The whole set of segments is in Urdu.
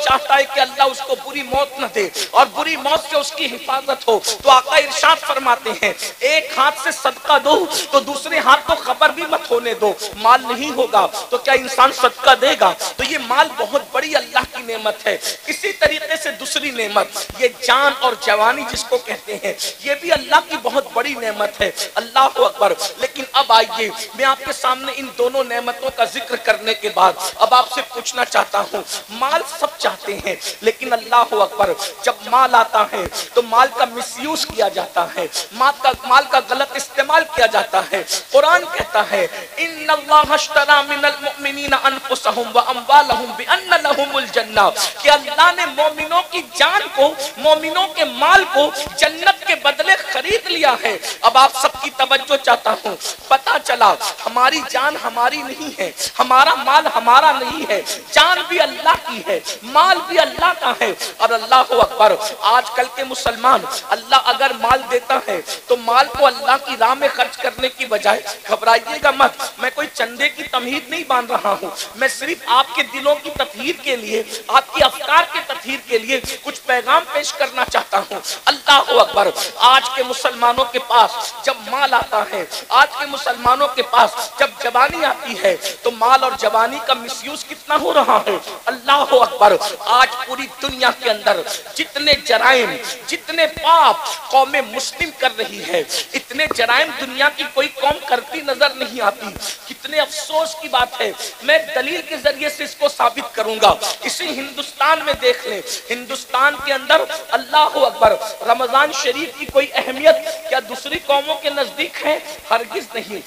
چاہتا ہے کہ اللہ اس کو بری موت نہ دے اور بری موت سے اس کی حفاظت ہو، تو آقا ارشاد فرماتے ہیں ایک ہاتھ سے صدقہ دو تو دوسرے ہاتھ کو خبر بھی مت ہونے دو، مال نہیں ہوگا تو کیا انسان صدقہ دے گا؟ تو یہ مال بہت بڑی اللہ کی نعمت ہے۔ اسی طریقے سے دوسری نعمت یہ جان اور جوانی جس کو کہتے ہیں، یہ بھی اللہ کی بہت بڑی نعمت ہے۔ اللہ اکبر۔ لیکن اب آئیے میں آپ کے سامنے ان دونوں نعمتوں کا ذکر کرنے کے بعد اب آپ سے پوچھنا چاہتا ہوں، مال سب چاہتے ہیں لیکن اللہ اکبر جب مال آتا ہے تو مال کا مس یوز کیا جاتا ہے، مال کا غلط استعمال کیا جاتا ہے۔ قرآن کہتا ہے ان اللہ اشتری من المؤمنین انفسهم واموالهم بان لهم الجنہ، کہ اللہ نے مومنوں کی جان کو، مومنوں کے مال کو جنت کے بدلے خرید لیا ہے۔ اب آپ سب کی توجہ چاہتا ہوں، پتا چلا ہماری جان ہماری نہیں ہے، ہمارا مال ہمارا نہیں ہے، جان بھی اللہ کی ہے، مال بھی اللہ کا ہے۔ اور اللہ اکبر، آج کل کے مسلمان اللہ اگر مال دیتا ہے تو مال کو اللہ کی راہ میں خرچ کرنے کی بجائے، گھبرائیے گا مت، میں کوئی چندے کی تمہید نہیں باندھ رہا ہوں، میں صرف آپ کے دلوں کی تطہیر کے لیے، آپ کی افکار کے تطہیر کے لیے کچھ پیغام پیش کرنا چاہتا ہوں۔ اللہ اکبر، آج کے مسلمانوں کے پاس جب مال آتا ہے، آج کے مسلمانوں کے پاس جب جوانی آتی ہے تو مال اور جوانی کا مس یوز کتنا ہو رہا ہے۔ اللہ اکبر، آج پوری دنیا کے اندر جتنے جرائم، جتنے پاپ قوم مسلم کر رہی ہے، اتنے جرائم دنیا کی کوئی قوم کرتی نظر نہیں آتی۔ کتنے افسوس کی بات ہے، میں دلیل کے ذریعے سے اس کو ثابت کروں گا۔ اسی ہندوستان میں دیکھ لیں، ہندوستان کے اندر اللہ اکبر رمضان شریف کی کوئی اہمیت کیا دوسری قوموں کے نزدیک ہے؟ ہرگز نہیں۔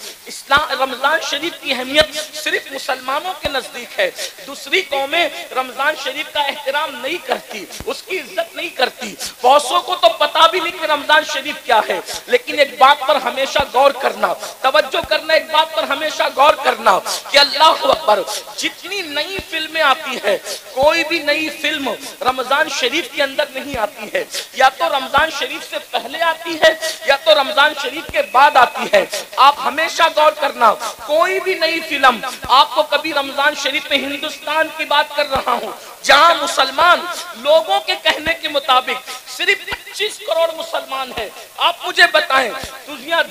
رمضان شریف کی اہمیت صرف مسلمانوں کے نزدیک ہے، دوسری قومیں رمضان شریف کا احترام نہیں کرتی، اس کی عزت نہیں کرتی، بہتوں کو تو پتا بھی نہیں کہ رمضان شریف کیا ہے۔ لیکن ایک بات پر ہمیشہ غور کرنا، توجہ کرنا، ایک بات پر ہمیشہ غور کرنا کہ اللہ اکبر جتنی نئی فلمیں آتی ہے، کوئی بھی نئی فلم رمضان شریف کے اندر نہیں آتی ہے، یا تو رمضان شریف سے پہلے آتی ہے یا تو رمضان شریف کے بعد آتی ہے۔ آپ ہمیشہ غور کرنا، کوئی بھی نئی فلم آپ کو کبھی رمضان شریف میں، ہندوستان کی بات کر رہا ہوں جہاں مسلمان لوگوں کے کہنے کے مطابق صرف 25 کروڑ مسلمان ہیں، آپ مجھے بتائیں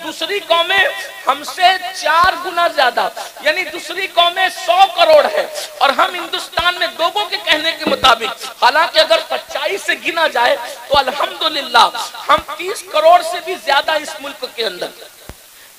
دوسری قومیں ہم سے 4 گنا زیادہ، یعنی دوسری قومیں 100 کروڑ ہے اور ہم ہندوستان میں لوگوں کے کہنے کے مطابق، حالانکہ اگر سچائی سے گنا جائے تو الحمدللہ ہم 30 کروڑ سے بھی زیادہ اس ملک کے اندر،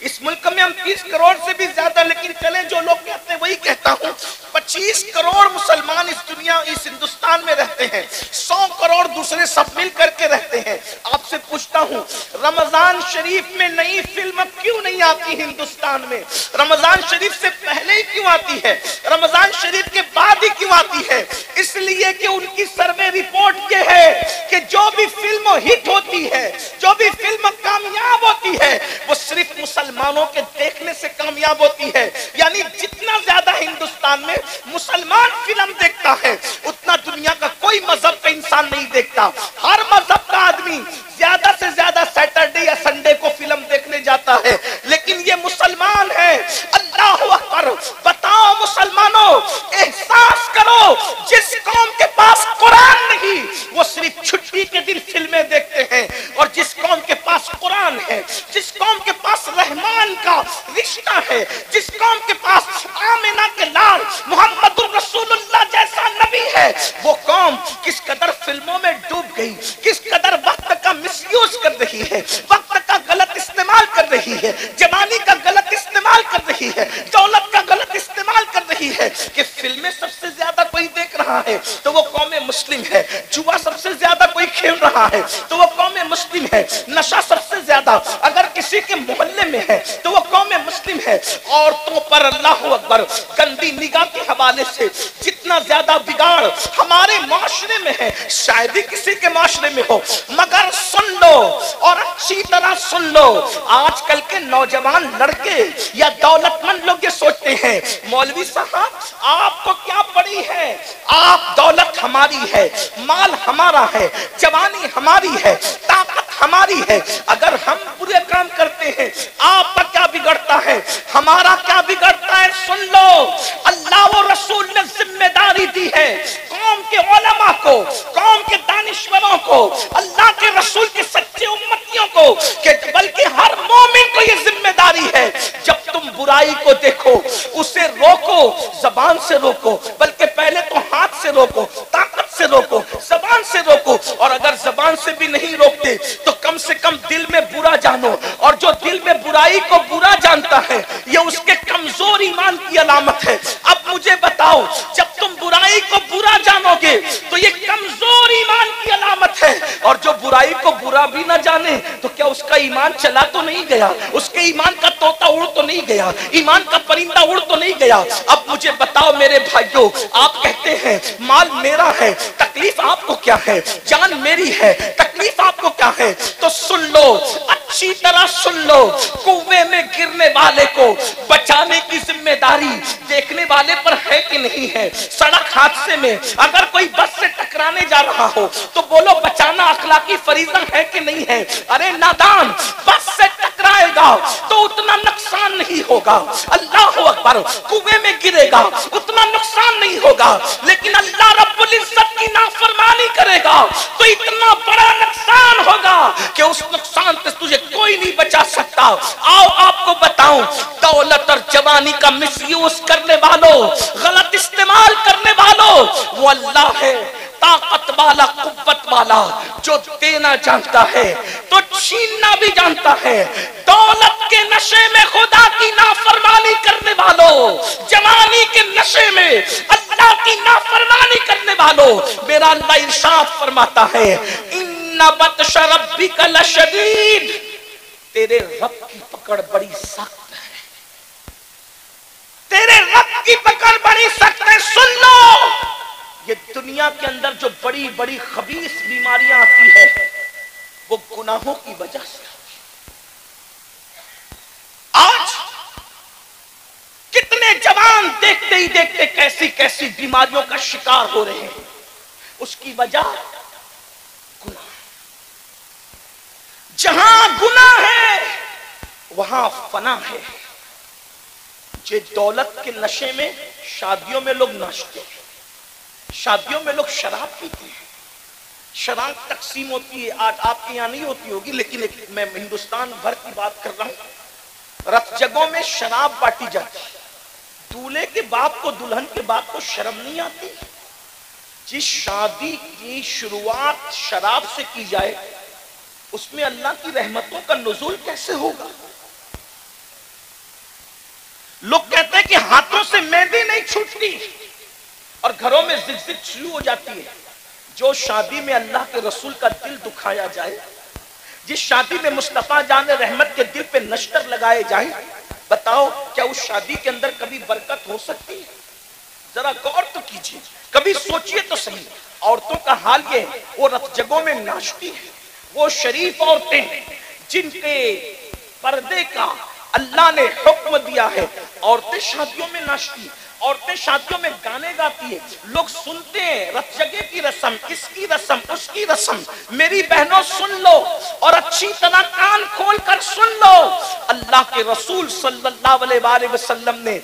اس ملک میں ہم 30 کروڑ سے بھی زیادہ، لیکن چلیں جو لوگ کہتے ہیں وہی کہتا ہوں، 25 کروڑ مسلمان اس دنیا، اس ہندوستان میں رہتے ہیں، 100 کروڑ دوسرے سب مل کر کے رہتے ہیں۔ آپ سے پوچھتا ہوں رمضان شریف میں نئی فلم کیوں نہیں آتی ہندوستان میں؟ رمضان شریف سے پہلے ہی کیوں آتی ہے؟ رمضان شریف کے بعد ہی کیوں آتی ہے؟ اس لیے کہ ان کی سروے رپورٹ یہ ہے کہ جو بھی فلم ہٹ ہوتی ہے، جو بھی فلم کامیاب ہوتی ہے، وہ صرف مسلمانوں کے دیکھنے سے کامیاب ہوتی ہے۔ یعنی جتنا زیادہ ہندوستان میں مسلمان فلم دیکھتا ہے اتنا دنیا کا کوئی مذہب کا انسان نہیں دیکھتا۔ ہر مذہب کا آدمی زیادہ سے زیادہ سیٹرڈے یا سنڈے کو فلم دیکھنے جاتا ہے، لیکن یہ مسلمان ہے۔ اللہ اکبر، بتاؤ مسلمانوں، احساس کرو جس قوم کے پاس قرآن نہیں وہ صرف چھٹی کے دن فلمیں دیکھتے ہیں، اور جس قوم کے پاس قرآن ہے، جس قوم کے پاس رحمان کا رشتہ ہے، جس قوم کے پاس آمنہ کے لال محمد الرسول اللہ جیسا نبی ہے، وہ قوم کس قدر فلموں میں ڈوب گئی، کس قدر وقت کا مس یوز کر رہی ہے، وقت کا غلط استعمال کر رہی ہے، جوانی کا غلط استعمال کر رہی ہے، دولت کا غلط استعمال کر رہی ہے، کہ فلمیں سب سے زیادہ کوئی دیکھ رہا ہے تو وہ قوم مسلم ہے، جوا سب سے زیادہ کوئی کھیل رہا ہے تو وہ قوم مسلم ہے، نشہ سب سے زیادہ اگر کسی کے محلے میں ہے تو وہ قوم مسلم ہے۔ عورتوں پر اللہ اکبر گندی نگاہ کے حوالے سے جتنا زیادہ بگاڑ ہمارے معاشرے میں ہے شاید ہی کسی کے معاشرے میں ہو، مگر سن لو اور اچھی طرح سن لو، آج کل کے نوجوان لڑکے یا دولت مند لوگ یہ سوچتے ہیں مولوی صاحب آپ کو کیا پڑی ہے، آپ دولت ہماری ہے، مال ہمارا ہے، جوانی ہماری ہے، طاقت ہماری ہے، اگر ہم برے کام کرتے ہیں آپ کا کیا بگڑتا ہے، ہمارا کیا بگڑتا ہے؟ سن لو، اللہ و رسول نے ذمہ داری دی ہے قوم کے علماء کو کو, قوم کے دانشوروں کو, اللہ کے رسول کے سچے امتیوں کو, کہ بلکہ ہر مومن کو یہ ذمہ داری ہے جب تم برائی کو دیکھو اسے روکو, زبان سے روکو, بلکہ پہلے تو ہاتھ سے روکو, طاقت سے روکو, زبان سے روکو, اور اگر زبان سے بھی نہیں روکتے تو کم سے کم دل میں برا جانو, اور جو دل میں برائی کو برا جانتا ہے یہ اس کے کمزور ایمان کی علامت ہے. اب مجھے بتاؤ, جب تم برائی کو برا جانو گے تو یہ کمزور ایمان کی علامت ہے, اور جو برائی کو برا بھی نہ جانے تو کیا اس کا ایمان چلا تو نہیں گیا, اس کے ایمان کا طوطا اڑ تو نہیں گیا, ایمان کا پرندہ اڑ تو نہیں گیا. اب مجھے بتاؤ میرے بھائیوں, آپ کہتے ہیں مال میرا ہے, تکلیف آپ کو کیا ہے, جان میری ہے, تکلیف آپ کو کیا ہے, تو سن لو, اچھی طرح سن لو, کنویں میں گرنے والے کو بچانے کی ذمہ داری دیکھنے والے پر ہے کہ نہیں ہے. سڑک حادثے میں اگر کوئی بس سے ٹکرانے جا رہا ہو تو بولو بچانا اخلاقی فریضہ ہے کہ نہیں ہے. ارے نادان, بس سے ٹکرائے گا تو اتنا نقصان نہیں ہوگا, اللہ اکبر, کنویں میں گرے گا اتنا نقصان نہیں ہوگا, لیکن اللہ رب العزت کی نافرمانی کرے گا تو اتنا بڑا نقصان ہوگا کہ اس نقصان سے تجھے کوئی نہیں بچا سکتا. آؤ آپ کو بتاؤں, دولت اور جوانی کا مس یوز کرنے والوں, غلط استعمال کرنے والوں, وہ اللہ ہے طاقت والا, قوت والا, جو دینا جانتا ہے تو چھیننا بھی جانتا ہے. دولت کے نشے میں خدا کی نافرمانی کرنے والوں, جوانی کے نشے میں اللہ کی نافرمانی کرنے والوں, میرا اللہ ارشاد فرماتا ہے ان بطش ربک لشدید, تیرے رب کی پکڑ بڑی سخت ہے, تیرے رب کی پکڑ بڑی سخت ہے. سن لو, یہ دنیا کے اندر جو بڑی بڑی خبیث بیماریاں آتی ہے وہ گناہوں کی وجہ سے. آج کتنے جوان دیکھتے ہی دیکھتے کیسی کیسی بیماریوں کا شکار ہو رہے ہیں, اس کی وجہ گناہ. جہاں گناہ ہے وہاں فنا ہے. جو دولت کے نشے میں شادیوں میں لوگ ناچتے ہیں, شادیوں میں لوگ شراب پیتے ہیں, شراب تقسیم ہوتی ہے, آج آپ کے یہاں نہیں ہوتی ہوگی لیکن میں ہندوستان بھر کی بات کر رہا ہوں. رت جگہوں میں شراب بانٹی جاتی ہے. دولہے کے باپ کو دلہن کے باپ کو شرم نہیں آتی, جس شادی کی شروعات شراب سے کی جائے اس میں اللہ کی رحمتوں کا نزول کیسے ہوگا؟ لوگ کہتے ہیں کہ ہاتھوں سے مہندی نہیں چھوٹتی اور گھروں میں زگزگ شروع ہو جاتی ہے. جو شادی میں اللہ کے رسول کا دل دکھایا جائے, جس شادی میں مصطفیٰ جان رحمت کے دل پہ نشتر لگائے جائیں, بتاؤ کیا اس شادی کے اندر کبھی برکت ہو سکتی ہے؟ ذرا غور تو کیجیے, کبھی سوچئے تو صحیح. عورتوں کا حال یہ ہے, وہ رت جگہوں میں ناچتی ہیں, وہ شریف عورتیں جن کے پردے کا اللہ نے حکم دیا ہے, عورتیں شادیوں میں ناچتی, عورتیں شادیوں میں گانے گاتی ہیں, لوگ سنتے ہیں رت جگہ کی رسم, اس کی رسم, اس کی رسم. میری بہنوں سن لو اور اچھی طرح کان کھول کر سن لو, اللہ کے رسول صلی اللہ علیہ وآلہ وسلم نے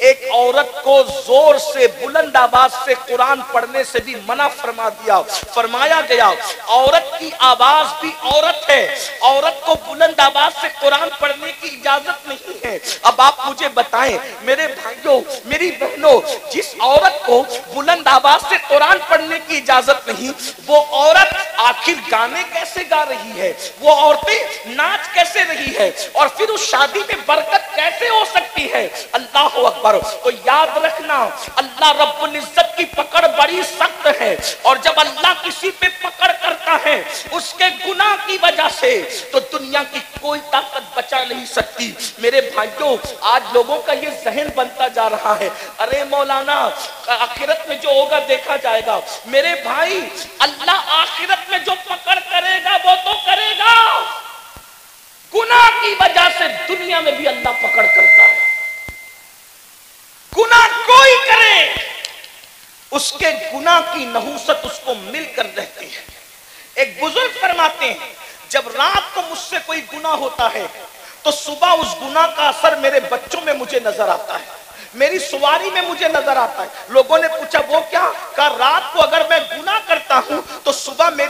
ایک عورت کو زور سے بلند آواز سے قرآن پڑھنے سے بھی منع فرما دیا. فرمایا گیا عورت کی آواز بھی عورت ہے, عورت کو بلند آواز سے قرآن پڑھنے کی اجازت نہیں ہے. اب آپ مجھے بتائیں میرے بھائیوں, میری بہنوں, جس عورت کو بلند آواز سے قرآن پڑھنے کی اجازت نہیں, وہ عورت آخر گانے کیسے گا رہی ہے, وہ عورتیں ناچ کیسے رہی ہے, اور پھر اس شادی میں برکت کیسے ہو سکتی ہے؟ اللہ اکبر. تو یاد رکھنا اللہ رب العزت کی پکڑ بڑی سخت ہے, اور جب اللہ کسی پہ پکڑ کرتا ہے اس کے گناہ کی وجہ سے تو دنیا کی کوئی طاقت بچا نہیں سکتی. میرے بھائیوں, آج لوگوں کا یہ ذہن بنتا جا رہا ہے, ارے مولانا آخرت میں جو ہوگا دیکھا جائے گا. میرے بھائی, اللہ آخرت میں جو پکڑ کرے گا وہ تو کرے گا, گناہ کی وجہ سے دنیا میں بھی اللہ پکڑ کرتا ہے. گناہ کوئی کرے اس کے گناہ کی نحوست اس کو مل کر رہتی ہے. ایک بزرگ فرماتے ہیں جب رات کو مجھ سے کوئی گناہ ہوتا ہے تو صبح اس گناہ کا اثر میرے بچوں میں مجھے نظر آتا ہے, میری سواری میں مجھے نظر آتا ہے. لوگوں نے پوچھا وہ کیا؟ کہا رات کو اگر میں گناہ کرتا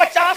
50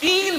3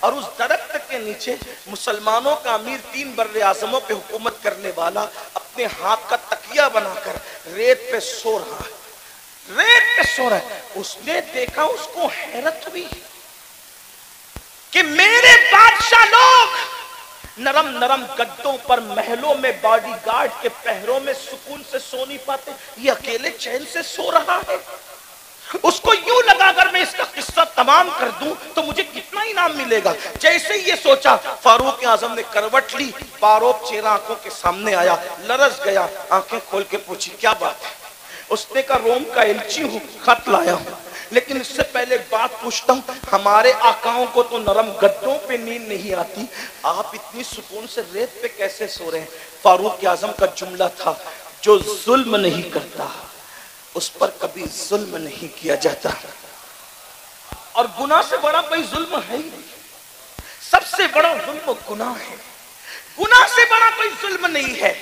اور اس درخت کے نیچے مسلمانوں کا امیر 3 بر اعظموں پہ حکومت کرنے والا اپنے ہاتھ کا تکیہ بنا کر ریت پہ سو رہا ہے، ریت پہ سو رہا ہے۔ اس نے دیکھا، اس کو حیرت ہوئی کہ میرے بادشاہ لوگ نرم نرم گدوں پر محلوں میں باڈی گارڈ کے پہروں میں سکون سے سو نہیں پاتے، یہ اکیلے چین سے سو رہا ہے۔ اس کو یوں لگا اگر میں اس کا قصہ تمام کر دوں تو مجھے کتنا انعام ملے گا۔ جیسے ہی یہ سوچا، فاروق اعظم نے کروٹ لی، پاروپ چہرہ آنکھوں کے سامنے آیا، لرز گیا، آنکھیں کھول کے پوچھی کیا بات ہے؟ اس نے کہا روم کا ایلچی ہوں، خط لایا ہوں، لیکن اس سے پہلے ایک بات پوچھتا ہوں، ہمارے آقاؤں کو تو نرم گدوں پہ نیند نہیں آتی، آپ اتنی سکون سے ریت پہ کیسے سو رہے ہیں؟ فاروق اعظم کا جملہ تھا، جو ظلم نہیں کرتا اس پر کبھی ظلم نہیں کیا جاتا۔ اور گناہ سے بڑا کوئی ظلم ہے ہی نہیں، سب سے بڑا ظلم گناہ ہے، گناہ سے بڑا کوئی ظلم نہیں ہے۔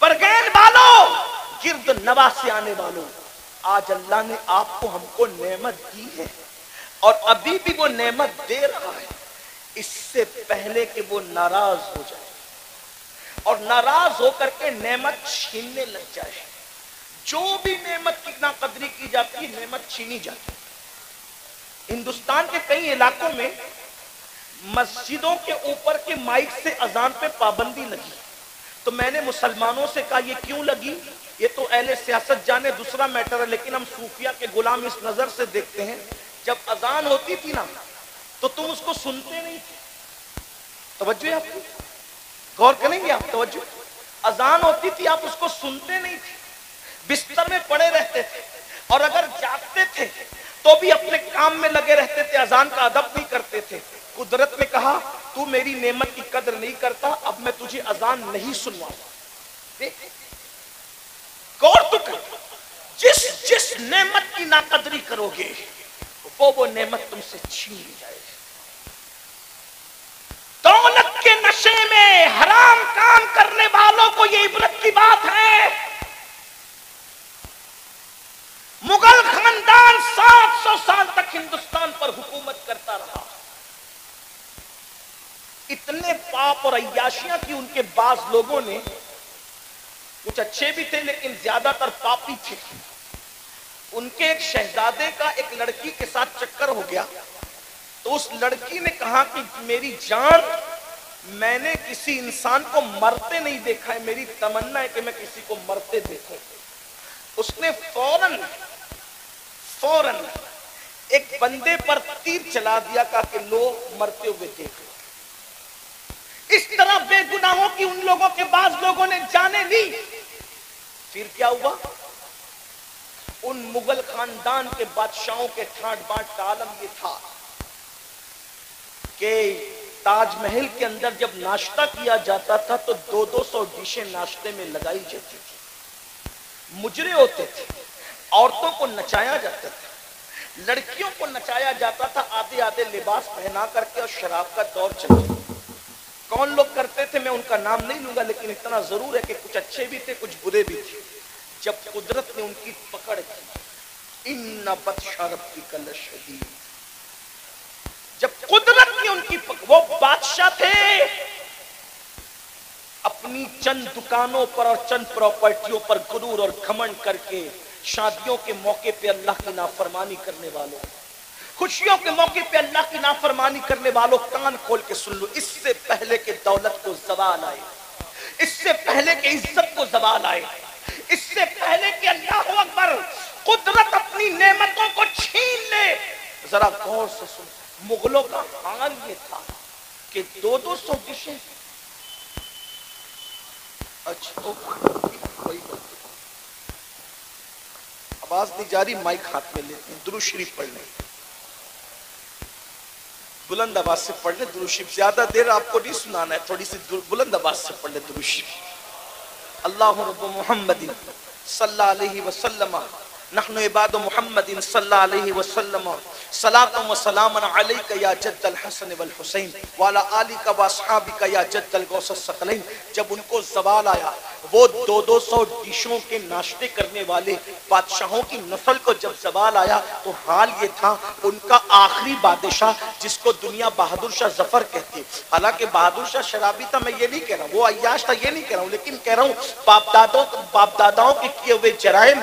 برگین والوں، گرد نواز آنے والوں، آج اللہ نے آپ کو ہم کو نعمت دی ہے اور ابھی بھی وہ نعمت دے رہا ہے، اس سے پہلے کہ وہ ناراض ہو جائے اور ناراض ہو کر کے نعمت چھیننے لگ جائے۔ جو بھی نعمت کی ناقدری کی جاتی ہے نعمت چھینی جاتی ہے۔ ہندوستان کے کئی علاقوں میں مسجدوں کے اوپر کے مائک سے اذان پہ پابندی لگی، تو میں نے مسلمانوں سے کہا یہ کیوں لگی؟ یہ تو اہل سیاست جانے، دوسرا میٹر ہے، لیکن ہم صوفیہ کے غلام اس نظر سے دیکھتے ہیں، جب اذان ہوتی تھی نا تو تم اس کو سنتے نہیں تھے۔ توجہ ہے آپ کی؟ غور کریں گے آپ؟ توجہ، اذان ہوتی تھی آپ اس کو سنتے نہیں تھے، بستر میں پڑے رہتے تھے، اور اگر جاگتے تھے تو بھی اپنے کام میں لگے رہتے تھے، اذان کا ادب نہیں کرتے تھے۔ قدرت نے کہا تو میری نعمت کی قدر نہیں کرتا، اب میں تجھے اذان نہیں سنواؤں۔ غور تو کر، جس نعمت کی ناقدری کرو گے وہ نعمت تم سے چھین لی جائے گی۔ دولت کے نشے میں حرام کام کرنے والوں کو یہ عبرت کی بات ہے۔ مغل خاندان 700 سال تک ہندوستان پر حکومت کرتا رہا، اتنے پاپ اور عیاشیاں کی ان کے بعض لوگوں نے، کچھ اچھے بھی تھے لیکن زیادہ تر پاپی تھے، ان کے ایک شہزادے کا ایک لڑکی کے ساتھ چکر ہو گیا، تو اس لڑکی نے کہا کہ میری جان، میں نے کسی انسان کو مرتے نہیں دیکھا ہے، میری تمنا ہے کہ میں کسی کو مرتے دیکھوں۔ اس نے فوراً ایک بندے پر تیر چلا دیا، کہا کہ لو مرتے ہوئے دیکھو۔ اس طرح بے گناہوں کی ان لوگوں کے بعض لوگوں نے جانیں لی۔ پھر کیا ہوا؟ ان مغل خاندان کے بادشاہوں کے ٹھاٹ بانٹ کا عالم یہ تھا کہ تاج محل کے اندر جب ناشتہ کیا جاتا تھا تو 200 ڈشیں ناشتے میں لگائی جاتی تھی، مجرے ہوتے تھے، عورتوں کو نچایا جاتا تھا، لڑکیوں کو نچایا جاتا تھا، آدھے آدھے لباس پہنا کر کے، اور شراب کا دور چلتا۔ کون لوگ کرتے تھے میں ان کا نام نہیں لوں گا، لیکن اتنا ضرور ہے کہ کچھ اچھے بھی تھے کچھ برے بھی تھے۔ جب قدرت نے ان کی پکڑ کی، ان بطش ربک لشدید، جب قدرت نے ان کی وہ بادشاہ تھے، اپنی چند دکانوں پر اور چند پراپرٹیوں پر غرور اور گھمنڈ کر کے شادیوں کے موقع پہ اللہ کی نافرمانی کرنے والوں، خوشیوں کے موقع پہ اللہ کی نافرمانی کرنے والوں، کان کھول کے سن لو، اس سے پہلے کہ دولت کو زوال آئے، اس سے پہلے کہ عزت کو زوال آئے، اس سے پہلے کہ اللہ اکبر قدرت اپنی نعمتوں کو چھین لے، ذرا غور سے سن، مغلوں کا حال یہ تھا کہ 200 ڈشیں، اچھا کوئی بات، آواز نہیں جاری، مائک ہاتھ میں لیتے ہیں، درود شریف پڑھ لیں، بلند آواز سے پڑھ لیں درود شریف، زیادہ دیر آپ کو نہیں سنانا ہے، تھوڑی سی بلند آواز سے پڑھ لیں درود شریف۔ اللہ رب محمد صلی اللہ علیہ وسلم نحن عباد محمد صلی اللہ علیہ وسلم صلاۃ و سلام علیک یا جد الحسن والحسین وعلی آلک و اصحابک یا جد الغوث الثقلین. جب ان کو زوال آیا، وہ 200 ڈشوں کے ناشتے کرنے والے بادشاہوں کی نسل کو جب زوال آیا تو حال یہ تھا ان کا آخری بادشاہ جس کو دنیا بہادر شاہ ظفر کہتی. حالانکہ بہادر شاہ شرابی تھا، میں یہ نہیں کہہ رہا ہوں، وہ عیاش تھا، یہ نہیں کہہ رہا ہوں، لیکن کہہ رہا ہوں باپ داداؤں کے کیے ہوئے جرائم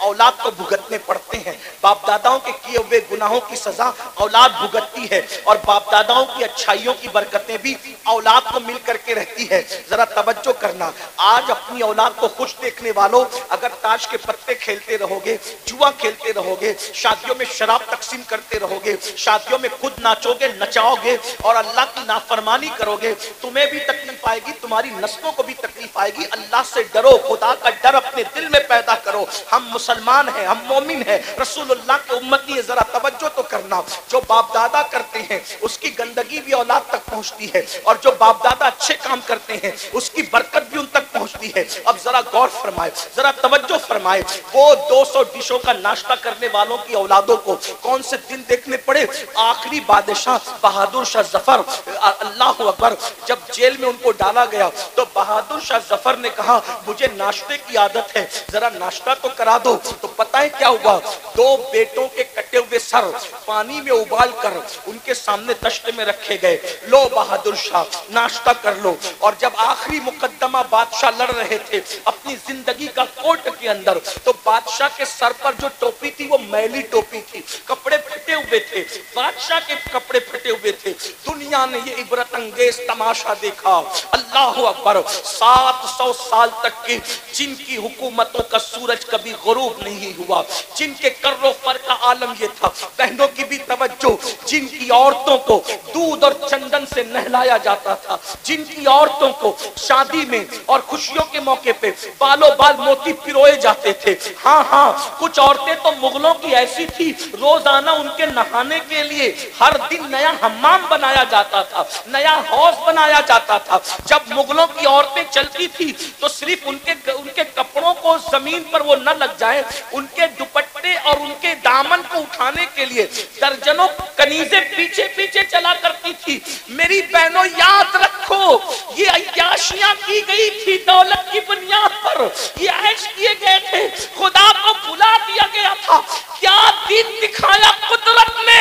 اولاد کو بھگتنے پڑتے ہیں، باپ داداؤں کے کیے ہوئے گناہوں کی سزا اولاد بھگتتی ہے، اور باپ داداؤں کی اچھائیوں کی برکتیں بھی اولاد کو مل کر کے رہتی ہے. ذرا توجہ کرنا، آج اپنی اولاد کو خوش دیکھنے والوں اگر تاش کے پتے کھیلتے رہو گے، جوا کھیلتے رہو گے، شادیوں میں شراب تقسیم کرتے رہو گے، شادیوں میں خود ناچو گے، نچاؤ گے اور اللہ کی نافرمانی کرو گے، تمہیں بھی تکلیف آئے گی، تمہاری نسلوں کو بھی تکلیف آئے گی. اللہ سے ڈرو، خدا کا ڈر اپنے دل میں پیدا کرو. ہم مسلمان ہیں، ہم مومن ہیں، رسول اللہ کے امتی ہے. ذرا توجہ تو کرنا، جو باپ دادا کرتے ہیں اس کی گندگی بھی اولاد تک پہنچتی ہے، اور جو باپ دادا اچھے کام کرتے ہیں اس کی برکت بھی ان تک پہنچتی ہے. اب ذرا غور فرمائے، ذرا توجہ فرمائے، وہ 200 ڈشوں کا ناشتہ کرنے والوں کی اولادوں کو کون سے دن دیکھنے پڑے؟ آخری بادشاہ بہادر شاہ ظفر، اللہ اکبر، جب جیل میں ان کو ڈالا گیا تو بہادر شاہ ظفر نے کہا مجھے ناشتے کی عادت ہے، ذرا ناشتہ تو کرا دو. تو پتہ ہے کیا ہوا؟ 2 بیٹوں کے کٹے ہوئے سر پانی میں ابال کر ان کے سامنے تشت میں رکھے گئے. لو بہادر شاہ ناشتہ کر لو. اور جب آخری مقدمہ بادشاہ لڑ رہے تھے اپنی زندگی کا کوٹ کے اندر، تو بادشاہ کے سر پر جو ٹوپی تھی وہ میلی ٹوپی تھی، کپڑے پھٹے ہوئے تھے، بادشاہ کے کپڑے پھٹے ہوئے تھے. دنیا نے یہ عبرت انگیز تماشا دیکھا. اللہ اکبر، 700 سال تک کی جن کی حکومتوں کا سورج کبھی غروب نہیں ہوا، جن کے کر و فر کا عالم یہ تھا. بہنوں کی بھی توجہ، جن کی عورتوں کو دودھ اور چندن سے نہلایا جاتا تھا، جن کی عورتوں کو شادی میں اور خوشیوں کے موقع پہ بالوں بال موتی پروئے جاتے تھے. ہاں کچھ عورتیں تو مغلوں کی ایسی تھی، روزانہ ان کے نہانے کے لیے ہر دن نیا حمام بنایا جاتا تھا، نیا حوض بنایا جاتا تھا. جب مغلوں کی عورتیں چلتی تھی تو صرف ان کے کپڑوں کو زمین پر وہ نہ لگ جائے، ان کے دوپٹے اور ان کے دامن کو اٹھانے کے لیے درجنوں کنیزیں پیچھے پیچھے چلا کرتی تھی. میری بہنوں یاد رکھو، یہ عیاشیاں کی گئی تھی دولت کی بنیاد پر، یہ عیش کیے گئے تھے، خدا کو بھلا دیا گیا تھا. کیا دن دکھایا قدرت نے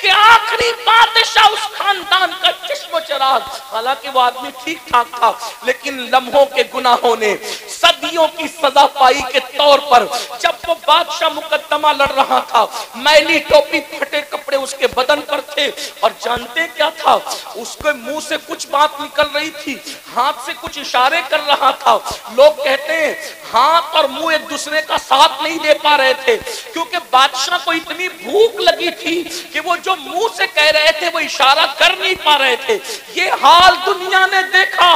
کہ آخری بادشاہ اس خاندان کا چشم و چراغ. حالانکہ وہ آدمی ٹھیک ٹھاک تھا، لیکن لمحوں کے گناہوں نے صدیوں کی سزا پائی کے طور پر جب وہ بادشاہ مقدمہ لڑ رہا تھا، میلی ٹوپی پھٹے کپڑے اس کے بدن پر تھے، اور جانتے کیا تھا؟ اس کے منہ سے کچھ بات نکل رہی تھی، ہاتھ سے کچھ اشارے کر رہا تھا. لوگ کہتے ہیں ہاتھ اور منہ ایک دوسرے کا ساتھ نہیں دے پا رہے تھے، کیونکہ بادشاہ کو اتنی بھوک لگی تھی کہ وہ جو منہ سے کہہ رہے تھے وہ اشارہ کر نہیں پا رہے تھے. یہ حال دنیا نے دیکھا.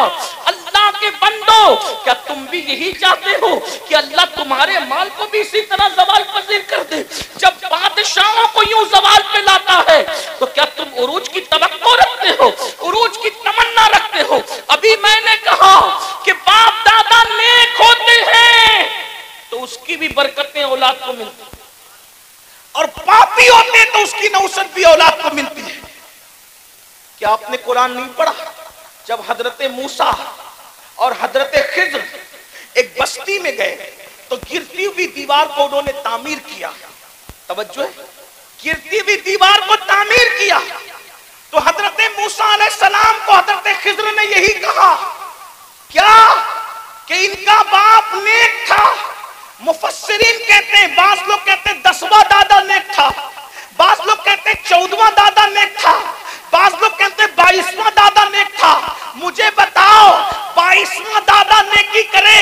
اللہ کے بندو، کیا تم بھی یہی چاہتے ہو کہ اللہ تمہارے مال کو بھی اسی طرح زوال پذیر کر دے؟ جب بادشاہوں کو یوں زوال پہ لاتا ہے تو کیا تم عروج کی توقع رکھتے ہو، عروج کی تمنا رکھتے ہو؟ ابھی میں نے کہا کہ باپ دادا نیک ہوتے ہیں تو اس کی بھی برکتیں اولاد کو ملتی، اور پاپی ہوتے ہیں تو اس کی نوسط بھی اولاد کو ملتی ہے. کیا آپ نے قرآن نہیں پڑھا؟ جب حضرت موسیٰ اور حضرت خضر ایک بستی میں گئے تو گرتی ہوئی دیوار کو انہوں نے تعمیر کیا. توجہ ہے، گرتی ہوئی دیوار کو تعمیر کیا. تو حضرت موسیٰ علیہ السلام کو حضرت خضر نے یہی کہا، کیا کہ ان کا باپ نیک تھا. مفسرین کہتے ہیں، بعض لوگ کہتے ہیں 10واں دادا نیک تھا، بعض لوگ کہتے ہیں 14واں دادا نیک تھا، بعض لوگ کہتے ہیں 22واں دادا نیک تھا. مجھے بتاؤ، 22واں دادا نیکی کرے،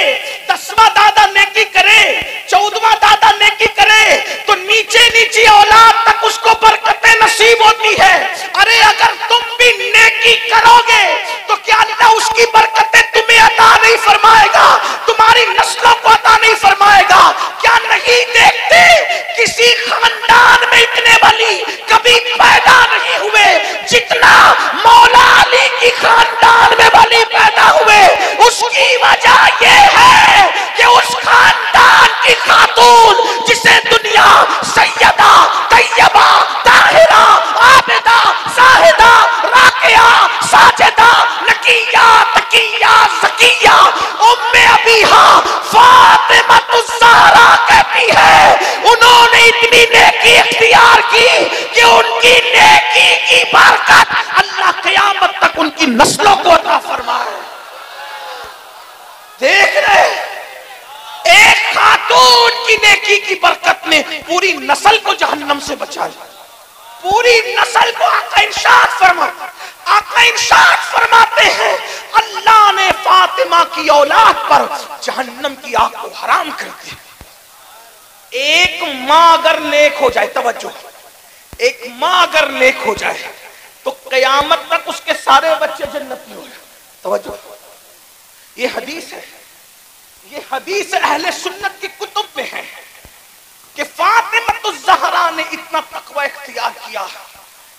10واں دادا نیکی کرے، 14واں دادا نیکی کرے تو نیچے نیچے اولاد تک اس کو برکتیں نصیب ہوتی ہے. ارے اگر تم بھی نیکی کرو گے تو کیا اللہ اس کی برکتیں تمہیں عطا نہیں فرمائے گا، تمہاری نسلوں کو عطا نہیں فرمائے گا؟ کیا نہیں دیکھتے کسی خاندان میں اتنے ولی کبھی پیدا نہیں ہوئے جتنا مولا علی کی خاندان میں ولی پیدا ہوئے؟ اس کی وجہ یہ ہے کہ اس خاندان کی خاتون جسے دنیا سیدہ طیبہ طاہرہ عابدہ زاہدہ راکعہ ساجدہ نقیہ تقیہ زکیہ ام ابیہا فاطمہ الزہرا کہتی ہے انہوں نے اتنی نیکی اختیار کی کہ ان کی نیکی کی برکت اللہ قیامت تک ان کی نسلوں کو عطا فرمائے. دیکھ رہے ایک خاتون کی نیکی کی برکت نے پوری نسل کو جہنم سے بچا لیا. پوری نسل کو آقا ارشاد فرماتے ہیں اللہ نے فاطمہ کی اولاد پر جہنم کی آگ کو حرام کر دیا. ایک ماں اگر نیک ہو جائے, توجہ, ایک ماں اگر نیک ہو جائے تو قیامت تک اس کے سارے بچے جنتی ہو جائیں. توجہ, یہ حدیث ہے, یہ حدیث اہل سنت کی کتب میں ہے کہ فاطمہ الزہرا نے اتنا تقوی اختیار کیا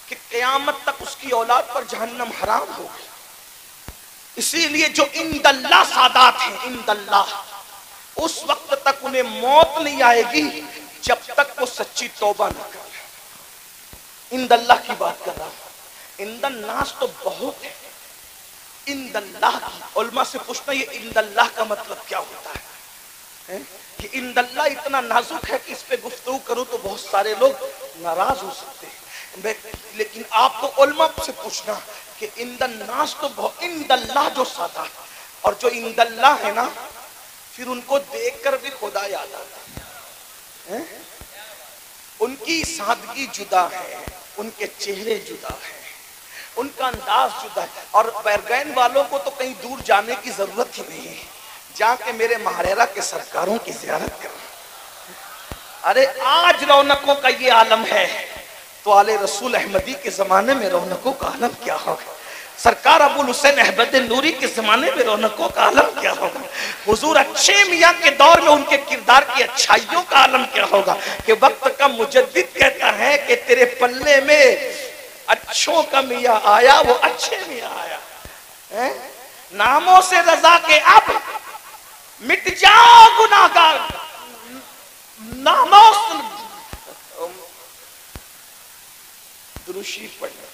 کہ قیامت تک اس کی اولاد پر جہنم حرام ہو گئی. اسی لیے جو عند اللہ سادات ہیں, عند اللہ, اس وقت تک انہیں موت نہیں آئے گی جب تک وہ سچی توبہ نہ کرے. عند اللہ کی بات کر رہا ہوں. عند الناس تو بہت ہے, عند اللہ کی علماء سے پوچھنا یہ عند اللہ کا مطلب کیا ہوتا ہے. کہ عند اللہ اتنا نازک ہے کہ اس پہ گفتگو کروں تو بہت سارے لوگ ناراض ہو سکتے ہیں, لیکن آپ کو علماء سے پوچھنا کہ عند الناس تو بہت, عند اللہ جو سادہ اور جو عند اللہ ہے نا, پھر ان کو دیکھ کر بھی خدا یاد آتا ہے. ان کی سادگی جدا ہے, ان کے چہرے جدا ہے, ان کا انداز جدا ہے. اور بیرگین والوں کو تو کہیں دور جانے کی ضرورت ہی نہیں ہے, جا کے میرے مہریرا کے سرکاروں کی زیارت کریں. ارے آج رونقوں کا یہ عالم ہے تو آل رسول احمدی کے زمانے میں رونقوں کا عالم کیا ہوگا. سرکار ابو الحسین احمد نوری کے زمانے میں رونقوں کا عالم کیا ہوگا. حضور اچھے میاں کے دور میں ان کے کردار کی اچھائیوں کا عالم کیا ہوگا. کہ وقت کا مجدد کہتا ہے کہ تیرے پلے میں اچھوں کا میاں آیا, وہ اچھے میاں آیا. ناموں سے رضا کے اب مٹ جاؤ گناہگار, ناموں دروشی پڑھنا.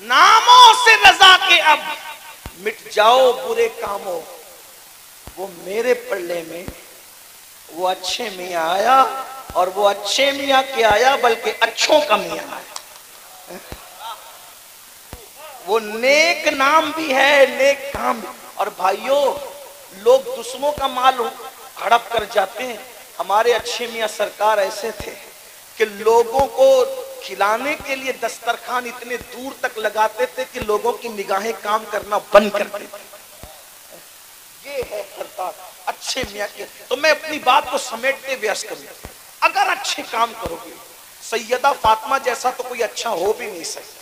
ناموں سے رضا کے اب مٹ جاؤ برے کاموں, وہ میرے پلے میں وہ اچھے میاں آیا, اور وہ اچھے میاں کے آیا بلکہ اچھوں کا میاں آیا. وہ نیک نام بھی ہے, نیک کام بھی. اور بھائیوں, لوگ دوسروں کا مال ہڑپ کر جاتے ہیں. ہمارے اچھے میاں سرکار ایسے تھے کہ لوگوں کو کھلانے کے لیے دسترخوان اتنے دور تک لگاتے تھے کہ لوگوں کی نگاہیں کام کرنا بند کر دیتے. یہ ہے کردار اچھے میاں کے. تو میں اپنی بات کو سمیٹتے ہوئے عرض کروں, اگر اچھے کام کرو گے, سیدہ فاطمہ جیسا تو کوئی اچھا ہو بھی نہیں سکتا.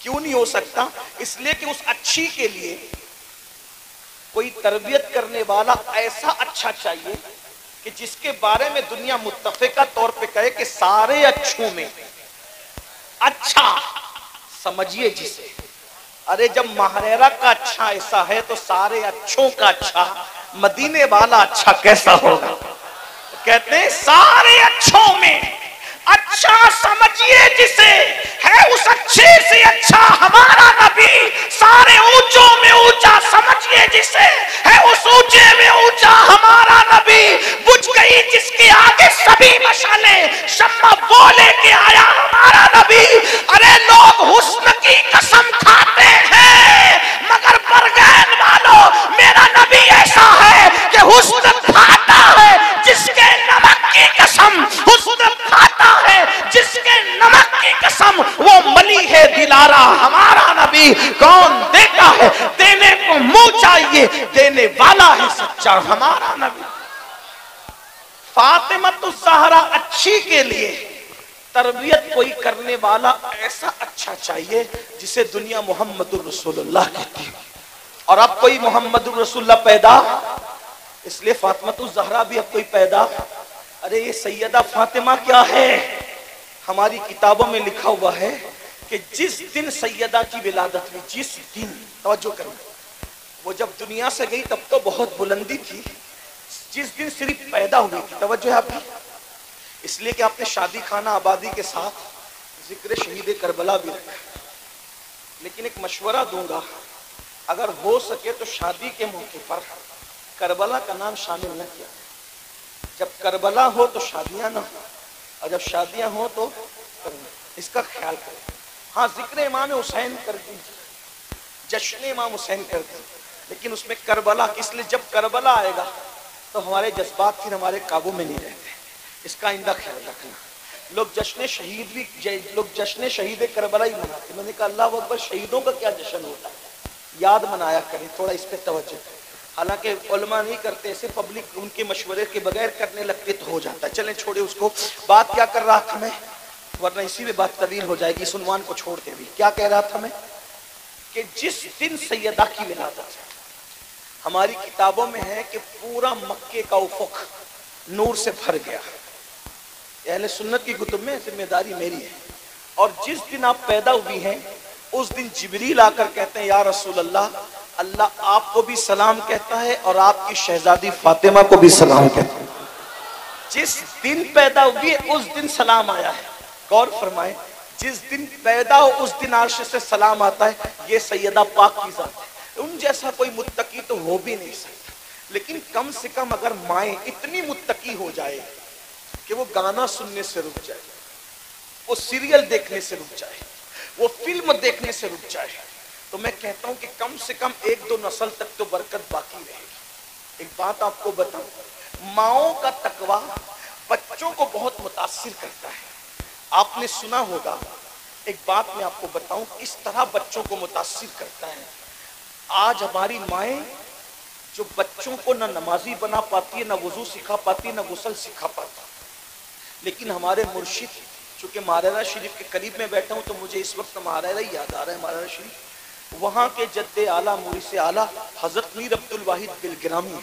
کیوں نہیں ہو سکتا؟ اس لیے کہ اس اچھی کے لیے کوئی تربیت کرنے والا ایسا اچھا چاہیے کہ جس کے بارے میں دنیا متفقہ طور پہ کہے کہ سارے اچھوں میں اچھا سمجھیے جسے. ارے جب مہریرا کا اچھا ایسا ہے تو سارے اچھوں کا اچھا مدینے والا اچھا کیسا ہوگا. کہتے ہیں سارے اچھوں میں اچھا سمجھیے جسے, ہے اس اچھے سے اچھا ہمارا نبی. سارے اونچوں میں اونچا سمجھیے جسے, ہے اس اونچے میں اونچا ہمارا نبی. بجھ گئی جس کے آگے سبھی مشعلیں, شمع وہ لے کے آیا ہمارا نبی. ارے لوگ حسن کی قسم کھاتے ہیں مگر برگین والوں میرا نبی ایسا ہے کہ حسن کھاتا ہے جس کے نمک کی قسم, حسن کھاتا ہے جس کے نمک کی قسم, وہ ملی ہے دلارا ہمارا نبی. کون دیتا ہے دینے کو منہ چاہیے, دینے والا ہے سچا ہمارا نبی. فاطمہ الزہرا اچھی کے لیے تربیت کوئی کرنے والا ایسا اچھا چاہیے جسے دنیا محمد الرسول اللہ کہتی ہے. اور اب کوئی محمد الرسول اللہ پیدا, اس لیے فاطمہ الزہرا بھی اب کوئی پیدا. ارے یہ سیدہ فاطمہ کیا ہے؟ ہماری کتابوں میں لکھا ہوا ہے کہ جس دن سیدہ کی ولادت ہوئی، جس دن، توجہ کرنا، وہ جب دنیا سے گئی تب تو بہت بلندی تھی، جس دن صرف پیدا ہوئی تھی، توجہ ہے آپ کی، اس لیے کہ آپ نے شادی خانہ آبادی کے ساتھ ذکر شہید کربلا بھی رکھا۔ لیکن ایک مشورہ دوں گا، اگر ہو سکے تو شادی کے موقع پر کربلا کا نام شامل نہ کیا، جب کربلا ہو تو شادیاں نہ ہو، اور جب شادیاں ہو تو اس کا خیال کریں۔ ہاں ذکر امام حسین کر دیجیے، جشن امام حسین کر دیجیے، لیکن اس میں کربلا، اس لیے جب کربلا آئے گا تو ہمارے جذبات پھر ہمارے قابو میں نہیں رہتے، اس کا آئندہ خیال رکھنا۔ لوگ جشن شہید کربلا ہی مناتے، میں نے کہا اللہ اکبر، شہیدوں کا کیا جشن ہوتا ہے، یاد منایا کریں، تھوڑا اس پہ توجہ کریں۔ حالانکہ علماء نہیں کرتے، ایسے پبلک ان کے مشورے کے بغیر کرنے لگتے تو ہو جاتا ہے۔ چلیں چھوڑے اس کو، بات کیا کر رہا تھا میں، ورنہ اسی میں بات طویل ہو جائے گی اس عنوان کو چھوڑتے بھی۔ کیا کہہ رہا تھا میں کہ جس دن سیدہ کی ولادت، ہماری کتابوں میں ہے کہ پورا مکے کا افق نور سے بھر گیا، اہل سنت کی کتب میں ذمہ داری میری ہے، اور جس دن آپ پیدا ہوئی ہیں اس دن جبریل آ کر کہتے ہیں یا رسول اللہ، اللہ آپ کو بھی سلام کہتا ہے اور آپ کی شہزادی فاطمہ کو بھی سلام کہتا ہے۔ جس دن پیدا ہوئی اس دن سلام آیا ہے، غور فرمائیں، جس دن پیدا ہو اس دن عرش سے سلام آتا ہے، یہ سیدہ پاک کی ذات ہے، ان جیسا کوئی متقی تو ہو بھی نہیں سکتا، لیکن کم سے کم اگر مائیں اتنی متقی ہو جائے کہ وہ گانا سننے سے رک جائے، وہ سیریل دیکھنے سے رک جائے، وہ فلم دیکھنے سے رک جائے، تو میں کہتا ہوں کہ کم سے کم 1-2 نسل تک تو برکت باقی رہے گی۔ ایک بات آپ کو بتاؤں، ماؤں کا تقویٰ بچوں کو بہت متاثر کرتا ہے۔ آپ نے سنا ہوگا، ایک بات میں آپ کو بتاؤں کس طرح بچوں کو متاثر کرتا ہے۔ آج ہماری مائیں جو بچوں کو نہ نمازی بنا پاتی ہے، نہ وضو سکھا پاتی ہے، نہ غسل سکھا پاتی، لیکن ہمارے مرشد، چونکہ مہاراجہ شریف کے قریب میں بیٹھا ہوں تو مجھے اس وقت مہاراجہ یاد آ رہا ہے، مہاراجہ شریف، وہاں کے جد اعلیٰ مورث اعلیٰ حضرت میر عبدالواحد گلگرامی،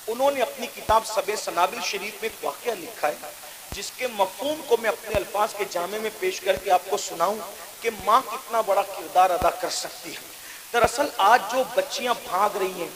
انہوں نے اپنی کتاب سبع سنابل شریف میں ایک واقعہ لکھا ہے، جس کے مفہوم کو میں اپنے الفاظ کے جامع میں پیش کر کے آپ کو سناؤں کہ ماں کتنا بڑا کردار ادا کر سکتی ہے۔ دراصل آج جو بچیاں بھاگ رہی ہیں،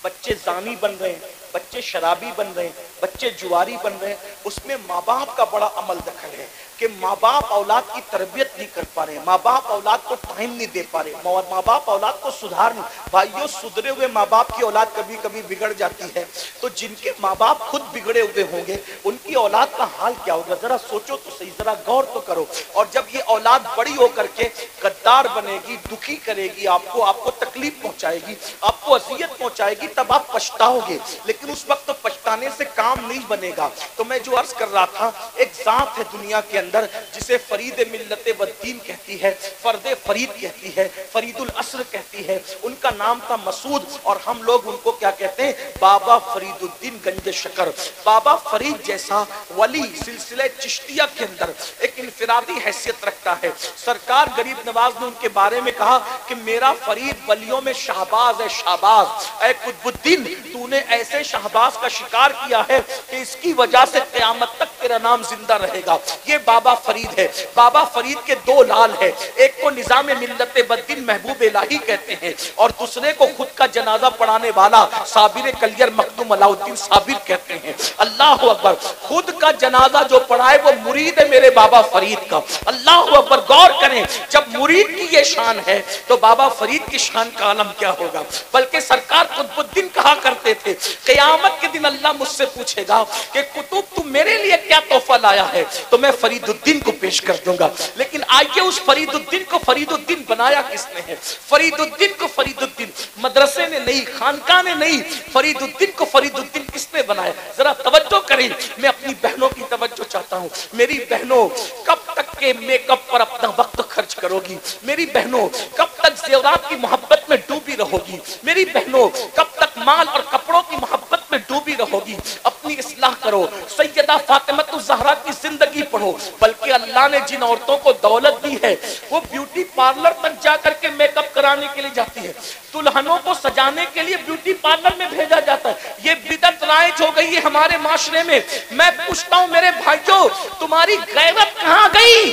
بچے زانی بن رہے ہیں، بچے شرابی بن رہے ہیں، بچے جواری بن رہے ہیں، اس میں ماں باپ کا بڑا عمل دخل ہے کہ ماں باپ اولاد کی تربیت نہیں کر پا رہے، ماں باپ اولاد کو ٹائم نہیں دے پا رہے، ماں باپ اولاد کو سدھار نہیں۔ بھائیوں، سدھرے ہوئے ماں باپ کی اولاد کبھی کبھی بگڑ جاتی ہے، تو جن کے ماں باپ خود بگڑے ہوئے ہوں گے ان کی اولاد کا حال کیا ہوگا، ذرا سوچو تو صحیح، ذرا غور تو کرو۔ اور جب یہ اولاد بڑی ہو کر کے غدار بنے گی، دکھی کرے گی، آپ کو تکلیف پہنچائے گی، آپ کو اذیت پہنچائے گی، تب آپ پچھتاؤ گے، لیکن اس وقت تو پچھتانے سے کام نہیں بنے گا۔ تو میں جو عرض کر رہا تھا، ایک ذات ہے دنیا کے اندر جسے فرید ملت والدین کہتی ہے، فرد فرید کہتی ہے، فرید العصر کہتی ہے، ان کا نام تھا مسعود، اور ہم لوگ ان کو کیا کہتے ہیں، بابا فرید الدین گنج شکر۔ بابا فرید جیسا ولی سلسلہ چشتیہ کے اندر ایک انفرادی حیثیت رکھتا ہے۔ سرکار غریب نواز نے ان کے بارے میں کہا کہ میرا فرید ولیوں میں شہباز ہے، شہباز، اے قطب الدین تو نے ایسے شہباز کا شکار کیا ہے کہ اس کی وجہ سے قیامت تک تیرا نام زندہ رہے گا۔ یہ بابا فرید ہے۔ بابا فرید کے 2 لال ہیں، ایک کو نظام ملت بدین محبوب الہی کہتے ہیں، اور دوسرے کو خود کا جنازہ پڑھانے والا صابر کلیر مخدوم علاء الدین صابر کہتے ہیں۔ اللہ اکبر، خود کا جنازہ جو پڑھائے وہ مرید ہے میرے بابا فرید کا۔ اللہ اکبر، غور کریں، جب مرید کی یہ شان ہے تو بابا فرید کی شان کا عالم کیا ہوگا۔ بلکہ سرکار قطب الدین کہا کرتے تھے، قیامت کے دن اللہ مجھ سے پوچھے گا کہ قطب تو میرے لیے کیا تحفہ لایا ہے، تو میں فرید الدین کو پیش کر دوں گا۔ لیکن آئیے اس فرید الدین کو فرید الدین بنایا کس نے ہے؟ فرید الدین کو فرید الدین مدرسے نے نہیں، خانقاہ نے نہیں، فرید الدین کو فرید الدین کس نے بنایا؟ ذرا توجہ کریں، میں اپنی بہنوں کی توجہ چاہتا ہوں۔ میری بہنوں، کب تک کے میک اپ پر اپنا وقت خرچ کرو گی؟ میری بہنوں، کب تک زیورات کی محبت میں ڈوبی رہو گی؟ میری بہنوں، کب تک مال اور کپڑوں کی محبت میں ڈوبی رہو گی؟ اپنی اصلاح کرو، سیدہ فاطمہ الزہرا کی زندگی پڑھو۔ بلکہ اللہ نے جن عورتوں کو دولت دی ہے وہ بیوٹی پارلر تک جا کر کے میک اپ کرانے کے لیے جاتی ہے، دلہنوں کو سجانے کے لیے بیوٹی پارلر میں بھیجا جاتا ہے۔ یہ بدعت رائج ہو گئی ہے ہمارے معاشرے میں۔ میں پوچھتا ہوں میرے بھائیوں، تمہاری غیرت کہاں گئی؟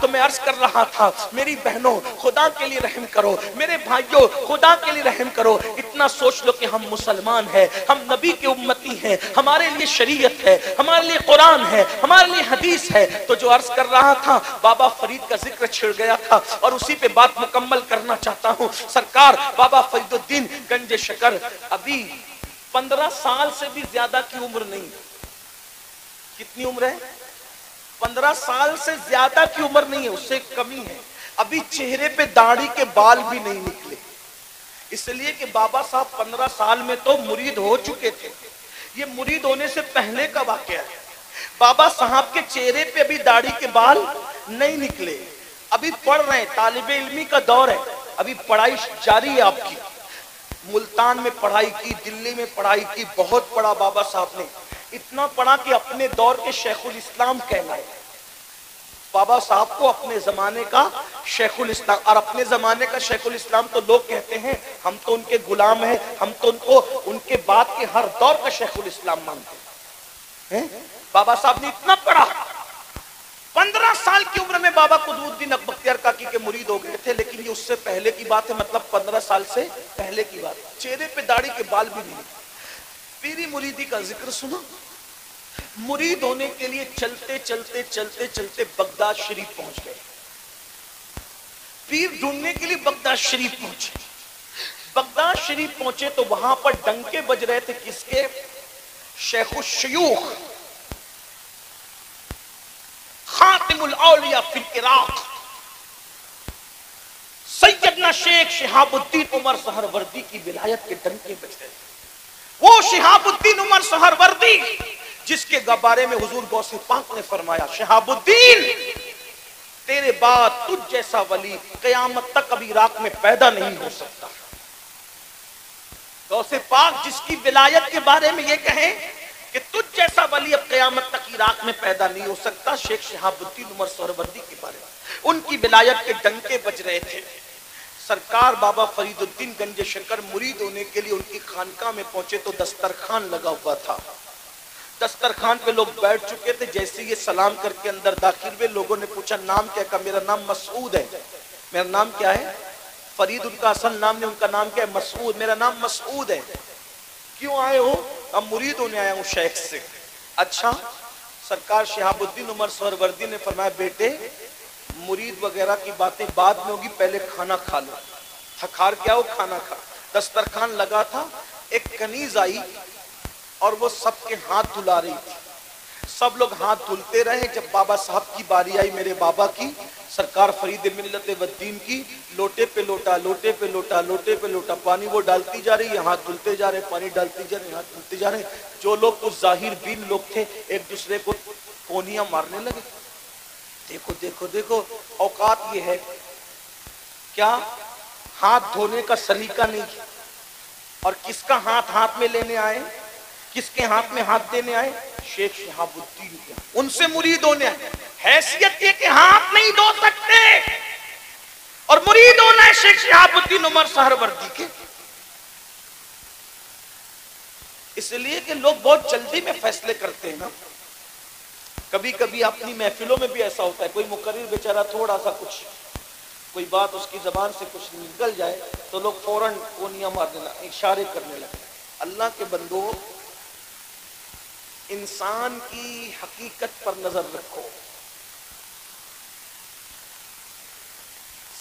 تو میں عرض کر رہا تھا میری بہنوں خدا کے لیے رحم کرو, میرے بھائیوں خدا کے لیے رحم کرو. اتنا سوچ لو کہ ہم مسلمان ہیں, ہم نبی کے امتی ہیں, ہمارے لیے شریعت ہے, ہمارے لیے قرآن ہے, ہمارے لیے حدیث ہے. تو جو عرض کر رہا تھا بابا فرید کا ذکر چھڑ گیا تھا اور اسی پہ بات مکمل کرنا چاہتا ہوں. سرکار بابا فرید الدین گنج شکر ابھی 15 سال سے بھی زیادہ کی عمر نہیں. کتنی عمر ہے؟ 15 سال سے زیادہ کی عمر نہیں ہے, اس سے کمی ہے. ابھی چہرے پہ داڑھی کے بال بھی نہیں نکلے, اس لیے کہ بابا صاحب 15 سال میں تو مرید ہو چکے تھے. یہ مرید ہونے سے پہلے کا واقعہ ہے. بابا صاحب کے چہرے پہ ابھی داڑھی کے بال نہیں نکلے, ابھی پڑھ رہے ہیں, طالب علمی کا دور ہے, ابھی پڑھائی جاری ہے آپ کی. ملتان میں پڑھائی کی, دلی میں پڑھائی کی, بہت پڑھا بابا صاحب نے. اتنا پڑھا کہ اپنے دور کے شیخ الاسلام کہلائے. بابا صاحب کو اپنے زمانے کا شیخ الاسلام, اور اپنے زمانے کا شیخ الاسلام تو لوگ کہتے ہیں, ہم تو ان کے غلام ہیں, ہم تو ان کو ان کے بعد کے ہر دور کا شیخ الاسلام مانتے ہیں. بابا صاحب نے اتنا پڑھا, 15 سال کی عمر میں بابا قطب الدین بختیار کاکی کے مرید ہو گئے تھے. لیکن یہ اس سے پہلے کی بات ہے, مطلب 15 سال سے پہلے کی بات. چہرے پہ داڑھی کے بال بھی نہیں. پیری مریدی کا ذکر سنو. مرید ہونے کے لیے چلتے چلتے چلتے چلتے بغداد شریف پہنچ گئے. پیر ڈھونڈنے کے لیے بغداد شریف پہنچے. بغداد شریف پہنچے تو وہاں پر ڈنکے بج رہے تھے کس کے؟ شیخ الشیوخ خاتم الاولیاء فی العراق سیدنا شیخ شہاب الدین عمر سہروردی کی ولایت کے ڈنکے بج رہے تھے. وہ شہاب الدین عمر سہروردی جس کے بارے میں حضور غوث پاک نے فرمایا, شہاب الدین تیرے بعد تجھ جیسا ولی قیامت تک ابھی عراق میں پیدا نہیں ہو سکتا. غوث پاک جس کی ولایت کے بارے میں یہ کہیں کہ تجھ جیسا ولی اب قیامت تک عراق میں پیدا نہیں ہو سکتا, شیخ شہاب الدین عمر سہروردی کے بارے میں ان کی ولایت کے ڈنکے بج رہے تھے. سرکار بابا فرید الدین گنج شکر مرید ہونے کے لیے ان کی خانقاہ میں پہنچے تو دسترخوان لگا ہوا تھا. دسترخوان پہ لوگ بیٹھ چکے تھے. جیسے یہ سلام کر کے اندر داخل ہوئے, لوگوں نے پوچھا نام کیا؟ کہا میرا نام مسعود ہے. میرا نام کیا ہے؟ فرید ان کا اصل نام نہیں, ان کا نام کیا ہے؟ مسعود. میرا نام مسعود ہے. کیوں آئے ہو؟ اب مرید ہونے آیا ہوں شیخ سے. اچھا. سرکار شہاب الدین عمر سہروردی نے فرمایا بیٹے مرید وغیرہ کی باتیں بعد میں ہوگی, پہلے کھانا کھا لو. تھکار کیا ہو, کھانا کھا. دسترخوان لگا تھا, ایک کنیز آئی اور وہ سب کے ہاتھ دھلا رہی تھی. سب لوگ ہاتھ دھلتے رہے. جب بابا صاحب کی باری آئی, میرے بابا کی, سرکار فرید ملت والدین کی, لوٹے پہ لوٹا, لوٹے پہ لوٹا, لوٹے پہ لوٹا, پانی وہ ڈالتی جا رہی ہے, ہاتھ دھلتے جا رہے, پانی ڈالتی جا رہے, ہاتھ دھلتے جا رہے. جو لوگ کچھ ظاہر بین لوگ تھے ایک دوسرے کو کونیاں مارنے لگے. دیکھو دیکھو دیکھو, اوقات یہ ہے کیا ہاتھ دھونے کا سلیقہ نہیں. اور کس کا ہاتھ ہاتھ میں لینے آئے, کس کے ہاتھ میں ہاتھ دینے آئے؟ شیخ شہاب الدین کے. ان سے مرید ہونے آئے. حیثیت یہ کہ ہاتھ نہیں دھو سکتے اور مرید ہونا ہے شیخ شہاب الدین عمر سہروردی کے. اس لیے کہ لوگ بہت جلدی میں فیصلے کرتے ہیں نا. کبھی کبھی اپنی محفلوں میں بھی ایسا ہوتا ہے, کوئی مقرر بیچارہ تھوڑا سا کچھ کوئی بات اس کی زبان سے کچھ نکل جائے تو لوگ فوراً کونیاں مارنے لگے, اشارے کرنے لگے. اللہ کے بندو, انسان کی حقیقت پر نظر رکھو.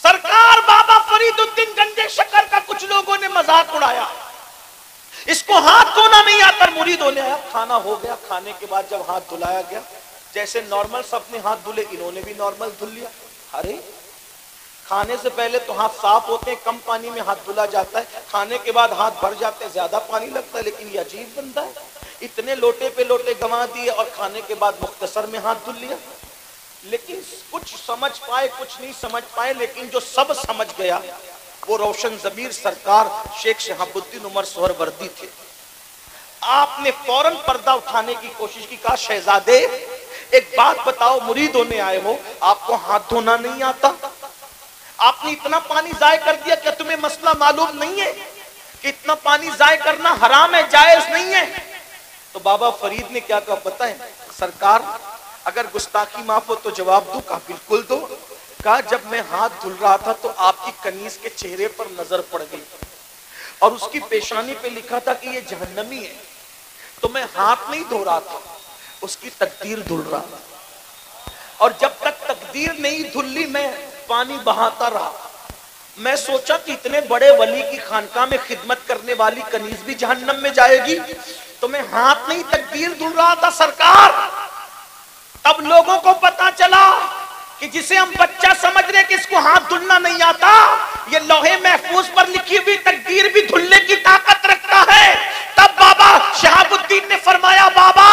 سرکار بابا فرید الدین گنج شکر کا کچھ لوگوں نے مذاق اڑایا, اس کو ہاتھ دھونا نہیں آتا, مرید ہونے آیا. کھانا ہو گیا, کھانے کے بعد جب ہاتھ دھلایا گیا, جیسے نارمل سب نے ہاتھ دھلے, انہوں نے بھی نارمل دھل لیا. ارے کھانے سے پہلے تو ہاتھ صاف ہوتے ہیں, کم پانی میں ہاتھ دھلا جاتا ہے. کھانے کے بعد ہاتھ بھر جاتے ہیں, زیادہ پانی لگتا ہے. لیکن یہ عجیب بندہ ہے, اتنے لوٹے پہ لوٹے گنوا دیے اور کھانے کے بعد مختصر میں ہاتھ دھل لیا. لیکن کچھ سمجھ پائے, کچھ نہیں سمجھ پائے. لیکن جو سب سمجھ گیا وہ روشن ضمیر سرکار شیخ شہاب الدین عمر سہروردی تھے. آپ نے فوراً پردہ اٹھانے کی کوشش کی. کہا شہزادے ایک بات بتاؤ, مرید ہونے آئے ہو, آپ کو ہاتھ دھونا نہیں آتا؟ آپ نے اتنا پانی ضائع کر دیا, کیا تمہیں مسئلہ معلوم نہیں ہے کہ اتنا پانی ضائع کرنا حرام ہے, جائز نہیں ہے؟ تو بابا فرید نے کیا کہا پتہ ہے سرکار, اگر گستاخی معاف ہو تو جواب دوں؟ کہا بالکل دو۔ کہا جب میں ہاتھ دھل رہا تھا تو آپ کی کنیز کے چہرے پر نظر پڑ گئی اور اس کی پیشانی پہ لکھا تھا کہ یہ جہنمی ہے، تو میں ہاتھ نہیں دھو رہا تھا، اس کی تقدیر دھل رہا تھا، اور جب تک تقدیر نہیں دھلی میں پانی بہاتا رہا۔ میں سوچا کہ اتنے بڑے ولی کی خانقاہ میں خدمت کرنے والی کنیز بھی جہنم میں جائے گی، تو میں ہاتھ نہیں تقدیر دھل رہا تھا سرکار۔ اب لوگوں کو پتا چلا کہ جسے ہم بچہ سمجھ رہے کہ اس کو ہاتھ دھلنا نہیں آتا، یہ لوہے محفوظ پر لکھی ہوئی تقدیر بھی دھلنے کی طاقت رکھتا ہے۔ تب بابا شہاب الدین نے فرمایا بابا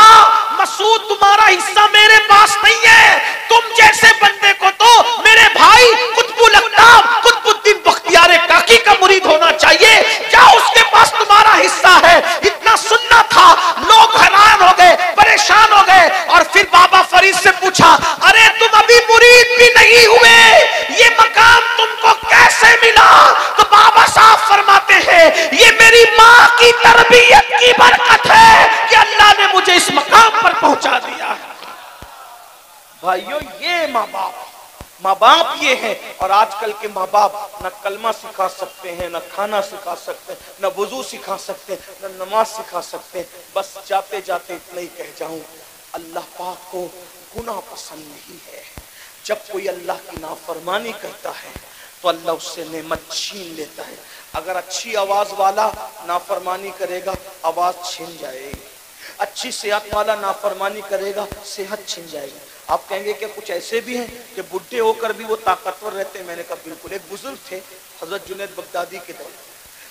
مسعود تمہارا حصہ میرے پاس نہیں ہے، تم جیسے بندے کو تو میرے بھائی قطب الاقطاب قطب الدین بختیار کاکی کا مرید ہونا چاہیے، جاؤ اس کے پاس تمہارا حصہ ہے۔ اتنا سننا تھا، لوگ حیران ہو گئے، پریشان ہو گئے، اور پھر بابا فرید سے پوچھا ارے تم ابھی مرید بھی نہیں ہوئے، یہ مقام تم کو کیسے ملا؟ تو بابا صاحب فرماتے ہیں یہ میری ماں کی تربیت کی برکت ہے کہ اللہ نے مجھے اس مقام پر پہنچا دیا ہے۔ بھائیو یہ ماں باپ یہ ہیں، اور آج کل کے ماں باپ نہ کلمہ سکھا سکتے ہیں، نہ کھانا سکھا سکتے ہیں، نہ وضو سکھا سکتے ہیں، نہ نماز سکھا سکتے ہیں۔ بس جاتے جاتے اتنا ہی کہہ جاؤں، اللہ پاک کو گناہ پسند نہیں ہے۔ جب کوئی اللہ کی نافرمانی کرتا ہے تو اللہ اس سے نعمت چھین لیتا ہے۔ اگر اچھی آواز والا نافرمانی کرے گا آواز چھن جائے گی، اچھی صحت والا نافرمانی کرے گا صحت چھن جائے گی۔ آپ کہیں گے کہ کچھ ایسے بھی ہیں کہ بڈھے ہو کر بھی وہ طاقتور رہتے ہیں؟ میں نے کہا بالکل۔ ایک بزرگ تھے حضرت جنید بغدادی کے دور،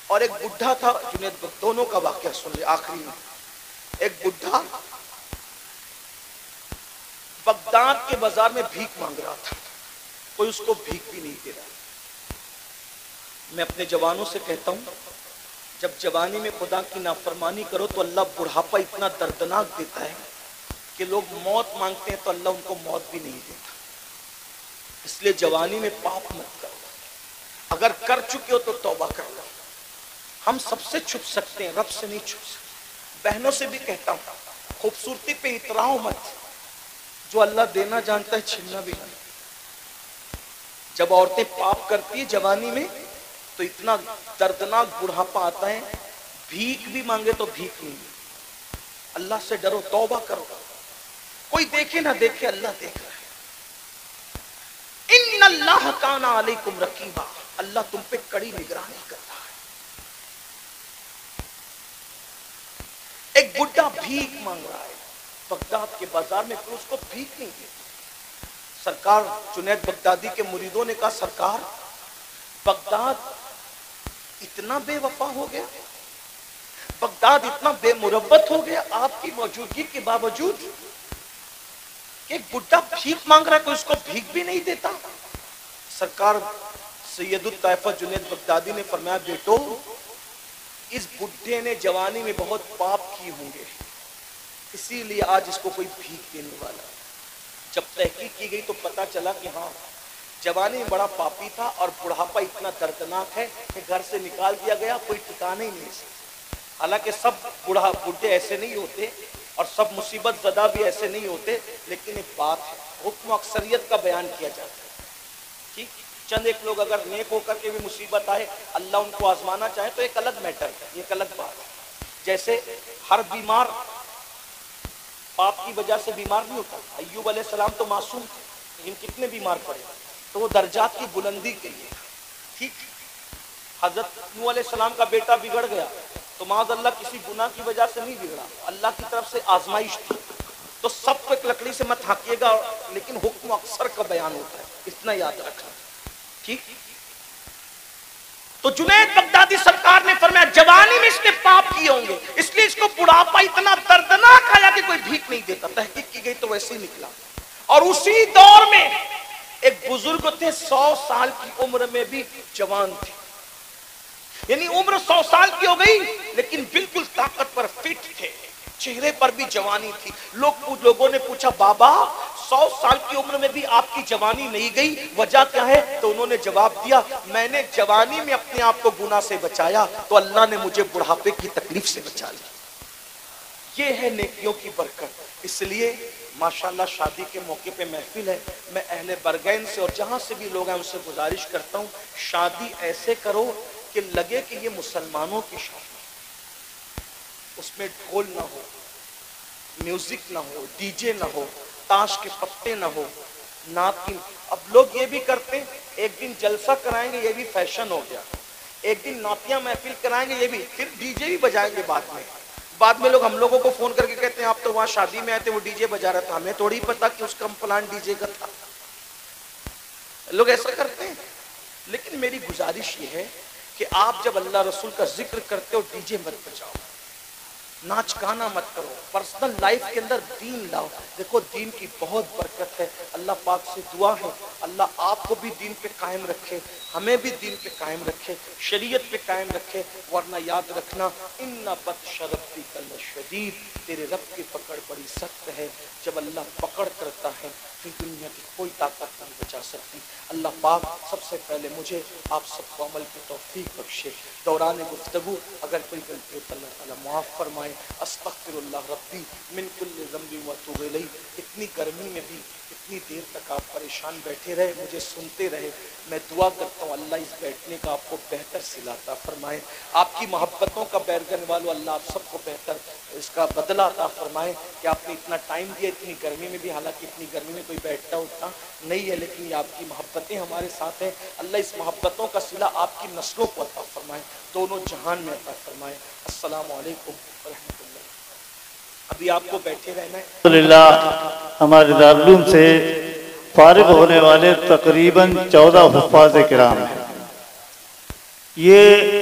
اور ایک بڈھا تھا جنید بغدادی، دونوں کا واقعہ سن لیں آخری میں۔ ایک بڈھا بغداد کے بازار میں بھیک مانگ رہا تھا، کوئی اس کو بھیک بھی نہیں دے رہا۔ میں اپنے جوانوں سے کہتا ہوں جب جوانی میں خدا کی نافرمانی کرو تو اللہ بڑھاپا اتنا دردناک دیتا ہے کہ لوگ موت مانگتے ہیں تو اللہ ان کو موت بھی نہیں دیتا۔ اس لیے جوانی میں پاپ مت کرو، اگر کر چکے ہو تو توبہ کر لو۔ ہم سب سے چھپ سکتے ہیں، رب سے نہیں چھپ سکتے۔ بہنوں سے بھی کہتا ہوں خوبصورتی پہ اتراؤ مت، جو اللہ دینا جانتا ہے چھیننا بھی جانتا ہے۔ جب عورتیں پاپ کرتی ہیں جوانی میں تو اتنا دردناک بڑھاپا آتا ہے، بھیک بھی مانگے تو بھیک نہیں۔ اللہ سے ڈرو، توبہ کرو، کوئی دیکھے نہ دیکھے اللہ دیکھ رہا ہے۔ ان اللہ کان علیکم رقیبا، اللہ تم پہ کڑی نگرانی کرتا ہے۔ ایک بڈھا بھیک مانگ رہا ہے بغداد کے بازار میں، کوئی اس کو بھیک نہیں دیتا۔ سرکار جنید بغدادی کے مریدوں نے کہا سرکار بغداد اتنا بے وفا ہو گیا، بغداد اتنا بے مربت ہو گیا آپ کی موجودگی کے باوجود کہ ایک بڈھا بھیک مانگ رہا ہے، کوئی اس کو بھیک بھی نہیں دیتا۔ سرکار سید الطائفہ جنید بغدادی نے فرمایا بیٹو اس بڈھے نے جوانی میں بہت پاپ کیے ہوں گے، اسی لیے آج اس کو کوئی بھیک دینے والا۔ جب تحقیق کی گئی تو پتا چلا کہ ہاں جوانی میں بڑا پاپی تھا، اور بڑھاپا اتنا دردناک ہے کہ گھر سے نکال دیا گیا، کوئی ٹھکانے ہی نہیں سکتا۔ حالانکہ سب بڈھے ایسے نہیں ہوتے اور سب مصیبت زدہ بھی ایسے نہیں ہوتے، لیکن ایک بات ہے حکم اکثریت کا بیان کیا جاتا ہے۔ ٹھیک، چند ایک لوگ اگر نیک ہو کر کے بھی مصیبت آئے اللہ ان کو آزمانا چاہے تو ایک الگ میٹر ہے، یہ ایک الگ بات ہے۔ جیسے ہر بیمار پاپ کی وجہ سے بیمار نہیں ہوتا۔ ایوب علیہ السلام تو معصوم تھے لیکن کتنے بیمار پڑے، تو وہ درجات کی بلندی کے لیے۔ ٹھیک، حضرت نوح علیہ السلام کا بیٹا بگڑ گیا تو معاذ اللہ کسی گناہ کی وجہ سے نہیں بگڑا، اللہ کی طرف سے آزمائش تھی۔ تو سب کو ایک لکڑی سے مت ہانکیے گا، لیکن حکم اکثر کا بیان ہوتا ہے، اتنا یاد رکھنا۔ ٹھیک، تو جنید بغدادی سرکار نے فرمایا جوانی میں اس نے پاپ کیے ہوں گے، اس لیے اس کو بڑھاپا اتنا دردناک آیا کہ کوئی بھیک نہیں دیتا۔ تحقیق کی گئی تو ویسے ہی نکلا۔ اور اسی دور میں ایک بزرگ تھے 100 سال کی عمر میں بھی جوان تھے، یعنی عمر 100 سال کی ہو گئی لیکن بالکل طاقت پر فٹ تھے، چہرے پر بھی جوانی تھی۔ لوگوں نے پوچھا بابا 100 سال کی عمر میں بھی آپ کی جوانی نہیں گئی، وجہ کیا ہے؟ تو انہوں نے جواب دیا میں نے جوانی میں اپنے آپ کو گناہ سے بچایا تو اللہ نے مجھے بڑھاپے کی تکلیف سے بچا لیا۔ یہ ہے نیکیوں کی برکت۔ اس لیے ماشاءاللہ شادی کے موقع پہ محفل ہے، میں اہل برگین سے اور جہاں سے بھی لوگ ہیں ان سے گزارش کرتا ہوں شادی ایسے کرو کہ لگے کہ یہ مسلمانوں کی شادی، اس میں ڈھول نہ ہو، میوزک نہ ہو، ڈی جے نہ ہو، تاش کے پتے نہ ہو، نعت کی۔ اب لوگ یہ بھی کرتے ہیں ایک دن جلسہ کرائیں گے، یہ بھی فیشن ہو گیا، ایک دن نعتیہ محفل کرائیں گے، یہ بھی، پھر ڈی جے بھی بجائیں گے بعد میں لوگ ہم لوگوں کو فون کر کے کہتے ہیں آپ تو وہاں شادی میں آئے تھے وہ ڈی جے بجا رہا تھا، ہمیں تھوڑی پتا کہ اس کا پلان ڈی جے کا تھا۔ لوگ ایسا کرتے ہیں، لیکن میری گزارش یہ ہے کہ آپ جب اللہ رسول کا ذکر کرتے ہو ڈی جے مت بجاؤ، ناچ گانا مت کرو، پرسنل لائف کے اندر دین لاؤ۔ دیکھو دین کی بہت برکت ہے، اللہ پاک سے دعا ہے اللہ آپ کو بھی دین پہ قائم رکھے، ہمیں بھی دین پہ قائم رکھے، شریعت پہ قائم رکھے، ورنہ یاد رکھنا ان بطش ربک لشدید، تیرے رب کی پکڑ بڑی سخت ہے۔ جب اللہ پکڑ کرتا ہے پھر دنیا کی کوئی طاقت نہیں بچا سکتی۔ اللہ پاک سب سے پہلے مجھے آپ سب کو عمل کی توفیق بخشے۔ دوران گفتگو اگر کوئی غلطی ہو تو اللہ تعالیٰ معاف فرمائے۔ استغفر اللہ ربی من کل ذنب واتوب الیہ۔ اتنی گرمی میں بھی اتنی دیر تک آپ پریشان بیٹھے رہے، مجھے سنتے رہے، میں دعا کرتا ہوں اللہ اس بیٹھنے کا آپ کو بہتر صلہ فرمائے، آپ کی محبتوں کا بیرگن والو اللہ آپ سب کو بہتر اس کا بدلہ عطا فرمائے کہ آپ نے اتنا ٹائم دیا اتنی گرمی میں بھی، حالانکہ اتنی گرمی میں کوئی بیٹھتا اٹھتا نہیں ہے، لیکن یہ آپ کی محبتیں ہمارے ساتھ ہیں۔ اللہ اس محبتوں کا صلہ آپ کی نسلوں کو عطا فرمائے، دونوں جہان میں عطا فرمائے۔ السلام علیکم ورحمۃ اللہ۔ ابھی آپ کو بیٹھے رہنا ہے۔ الحمدللہ ہمارے دارالعلوم سے فارغ ہونے والے تقریباً 14 حفاظ کرام ہیں۔ یہ